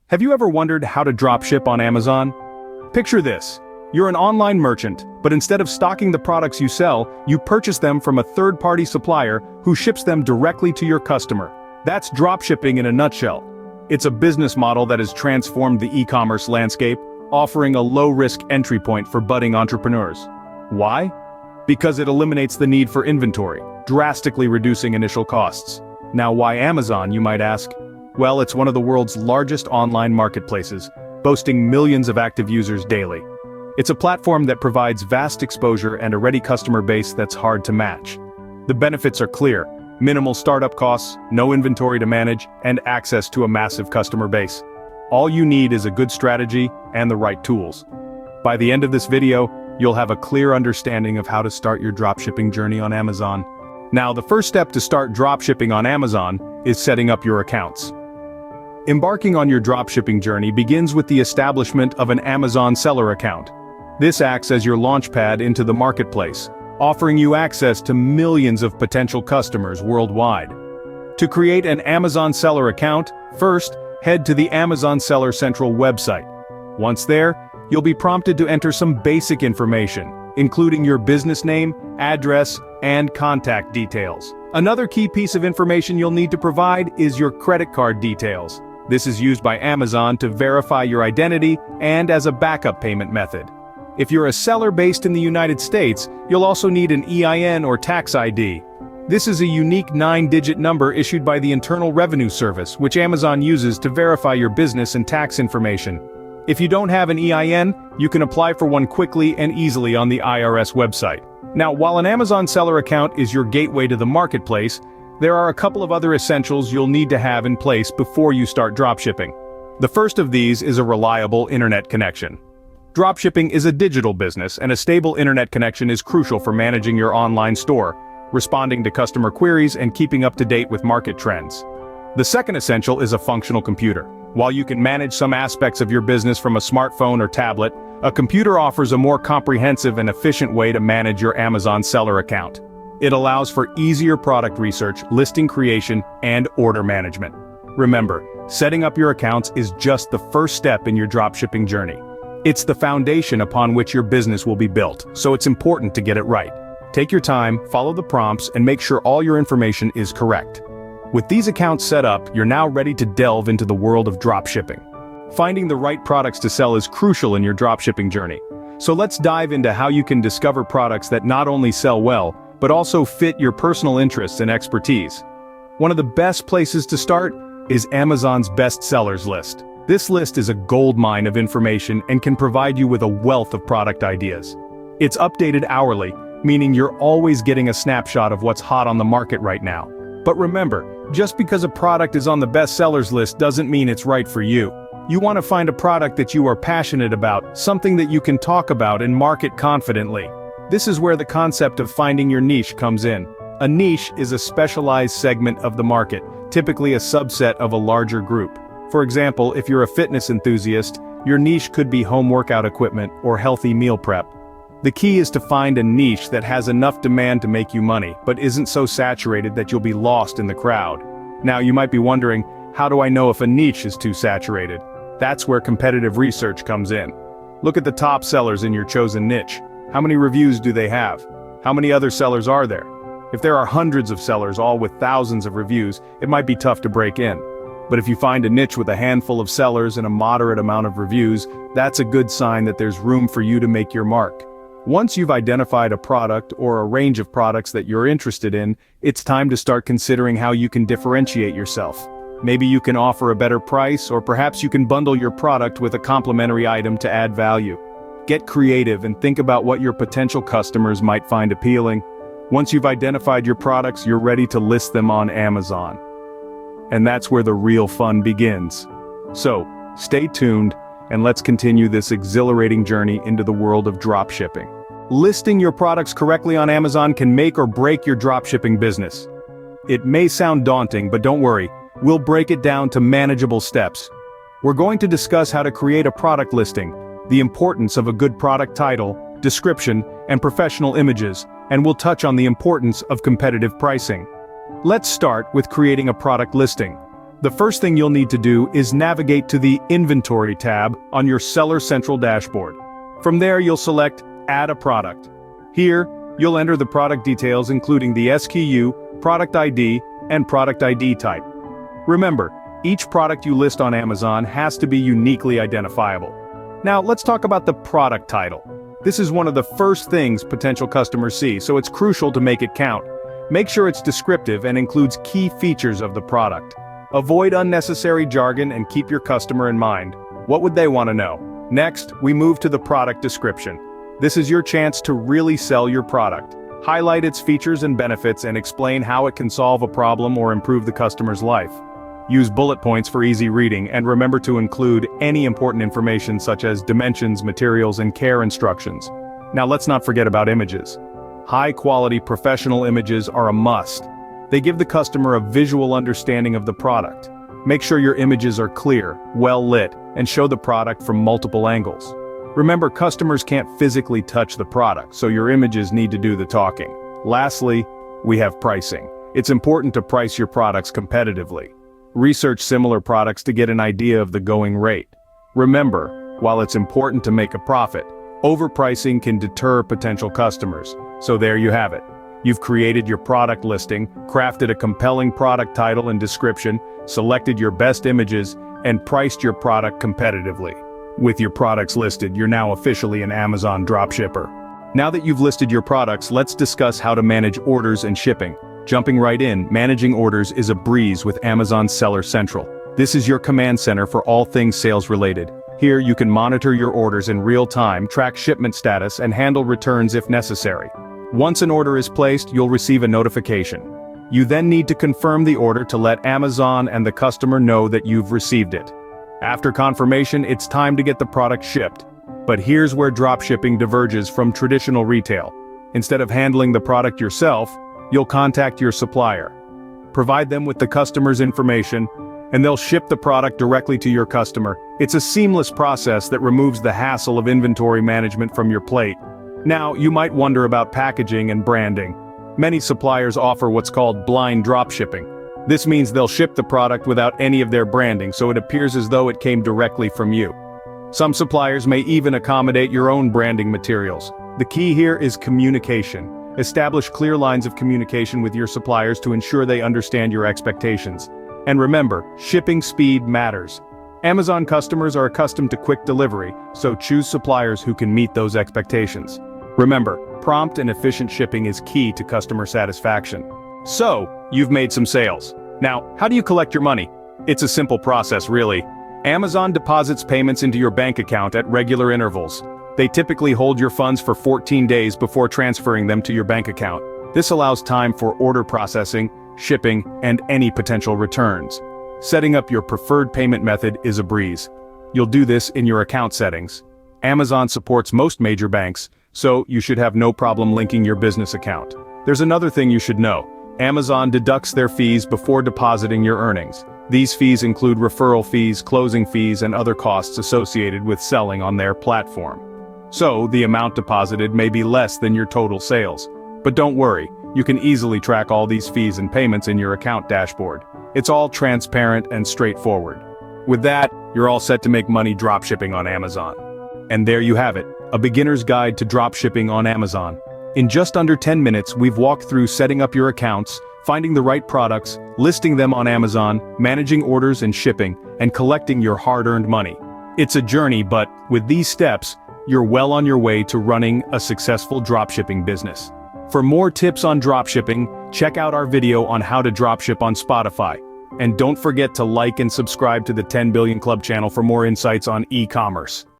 Have you ever wondered how to dropship on Amazon? Picture this. You're an online merchant, but instead of stocking the products you sell, you purchase them from a third-party supplier who ships them directly to your customer. That's dropshipping in a nutshell. It's a business model that has transformed the e-commerce landscape, offering a low-risk entry point for budding entrepreneurs. Why? Because it eliminates the need for inventory, drastically reducing initial costs. Now, why Amazon, you might ask? Well, it's one of the world's largest online marketplaces, boasting millions of active users daily. It's a platform that provides vast exposure and a ready customer base that's hard to match. The benefits are clear: minimal startup costs, no inventory to manage, and access to a massive customer base. All you need is a good strategy and the right tools. By the end of this video, you'll have a clear understanding of how to start your dropshipping journey on Amazon. Now, the first step to start dropshipping on Amazon is setting up your accounts. Embarking on your dropshipping journey begins with the establishment of an Amazon seller account. This acts as your launchpad into the marketplace, offering you access to millions of potential customers worldwide. To create an Amazon seller account, first, head to the Amazon Seller Central website. Once there, you'll be prompted to enter some basic information, including your business name, address, and contact details. Another key piece of information you'll need to provide is your credit card details. This is used by Amazon to verify your identity and as a backup payment method. If you're a seller based in the United States, you'll also need an EIN or tax ID. This is a unique 9-digit number issued by the Internal Revenue Service, which Amazon uses to verify your business and tax information. If you don't have an EIN, you can apply for one quickly and easily on the IRS website. Now, while an Amazon seller account is your gateway to the marketplace, there are a couple of other essentials you'll need to have in place before you start dropshipping. The first of these is a reliable internet connection. Dropshipping is a digital business, and a stable internet connection is crucial for managing your online store, responding to customer queries, and keeping up to date with market trends. The second essential is a functional computer. While you can manage some aspects of your business from a smartphone or tablet, a computer offers a more comprehensive and efficient way to manage your Amazon seller account. It allows for easier product research, listing creation, and order management. Remember, setting up your accounts is just the first step in your dropshipping journey. It's the foundation upon which your business will be built, so it's important to get it right. Take your time, follow the prompts, and make sure all your information is correct. With these accounts set up, you're now ready to delve into the world of dropshipping. Finding the right products to sell is crucial in your dropshipping journey. So let's dive into how you can discover products that not only sell well, but also fit your personal interests and expertise. One of the best places to start is Amazon's best sellers list. This list is a goldmine of information and can provide you with a wealth of product ideas. It's updated hourly, meaning you're always getting a snapshot of what's hot on the market right now. But remember, just because a product is on the best sellers list doesn't mean it's right for you. You want to find a product that you are passionate about, something that you can talk about and market confidently. This is where the concept of finding your niche comes in. A niche is a specialized segment of the market, typically a subset of a larger group. For example, if you're a fitness enthusiast, your niche could be home workout equipment or healthy meal prep. The key is to find a niche that has enough demand to make you money, but isn't so saturated that you'll be lost in the crowd. Now, you might be wondering, how do I know if a niche is too saturated? That's where competitive research comes in. Look at the top sellers in your chosen niche. How many reviews do they have? How many other sellers are there? If there are hundreds of sellers, all with thousands of reviews, it might be tough to break in. But if you find a niche with a handful of sellers and a moderate amount of reviews, that's a good sign that there's room for you to make your mark. Once you've identified a product or a range of products that you're interested in, it's time to start considering how you can differentiate yourself. Maybe you can offer a better price, or perhaps you can bundle your product with a complementary item to add value. Get creative and think about what your potential customers might find appealing. Once you've identified your products, you're ready to list them on Amazon. And that's where the real fun begins. So, stay tuned, and let's continue this exhilarating journey into the world of dropshipping. Listing your products correctly on Amazon can make or break your dropshipping business. It may sound daunting, but don't worry, we'll break it down to manageable steps. We're going to discuss how to create a product listing, the importance of a good product title, description, and professional images, and we'll touch on the importance of competitive pricing. Let's start with creating a product listing. The first thing you'll need to do is navigate to the Inventory tab on your Seller Central dashboard. From there, you'll select Add a Product. Here, you'll enter the product details including the SKU, product ID, and product ID type. Remember, each product you list on Amazon has to be uniquely identifiable. Now, let's talk about the product title. This is one of the first things potential customers see, so it's crucial to make it count. Make sure it's descriptive and includes key features of the product. Avoid unnecessary jargon and keep your customer in mind. What would they want to know? Next, we move to the product description. This is your chance to really sell your product. Highlight its features and benefits and explain how it can solve a problem or improve the customer's life. Use bullet points for easy reading and remember to include any important information such as dimensions, materials, and care instructions. Now let's not forget about images. High-quality professional images are a must. They give the customer a visual understanding of the product. Make sure your images are clear, well-lit, and show the product from multiple angles. Remember, customers can't physically touch the product, so your images need to do the talking. Lastly, we have pricing. It's important to price your products competitively. Research similar products to get an idea of the going rate. Remember, while it's important to make a profit, overpricing can deter potential customers. So there you have it. You've created your product listing, crafted a compelling product title and description, selected your best images, and priced your product competitively. With your products listed, you're now officially an Amazon dropshipper. Now that you've listed your products, let's discuss how to manage orders and shipping. Jumping right in, managing orders is a breeze with Amazon Seller Central. This is your command center for all things sales related. Here you can monitor your orders in real time, track shipment status, and handle returns if necessary. Once an order is placed, you'll receive a notification. You then need to confirm the order to let Amazon and the customer know that you've received it. After confirmation, it's time to get the product shipped. But here's where dropshipping diverges from traditional retail. Instead of handling the product yourself, you'll contact your supplier. Provide them with the customer's information, and they'll ship the product directly to your customer. It's a seamless process that removes the hassle of inventory management from your plate. Now, you might wonder about packaging and branding. Many suppliers offer what's called blind dropshipping. This means they'll ship the product without any of their branding, so it appears as though it came directly from you. Some suppliers may even accommodate your own branding materials. The key here is communication. Establish clear lines of communication with your suppliers to ensure they understand your expectations. And remember, shipping speed matters. Amazon customers are accustomed to quick delivery, so choose suppliers who can meet those expectations. Remember, prompt and efficient shipping is key to customer satisfaction. So, you've made some sales. Now, how do you collect your money? It's a simple process, really. Amazon deposits payments into your bank account at regular intervals. They typically hold your funds for 14 days before transferring them to your bank account. This allows time for order processing, shipping, and any potential returns. Setting up your preferred payment method is a breeze. You'll do this in your account settings. Amazon supports most major banks, so you should have no problem linking your business account. There's another thing you should know. Amazon deducts their fees before depositing your earnings. These fees include referral fees, closing fees, and other costs associated with selling on their platform. So, the amount deposited may be less than your total sales. But don't worry, you can easily track all these fees and payments in your account dashboard. It's all transparent and straightforward. With that, you're all set to make money dropshipping on Amazon. And there you have it, a beginner's guide to dropshipping on Amazon. In just under 10 minutes, we've walked through setting up your accounts, finding the right products, listing them on Amazon, managing orders and shipping, and collecting your hard-earned money. It's a journey, but with these steps, you're well on your way to running a successful dropshipping business. For more tips on dropshipping, check out our video on how to dropship on Spotify. And don't forget to like and subscribe to the 10 Billion Club channel for more insights on e-commerce.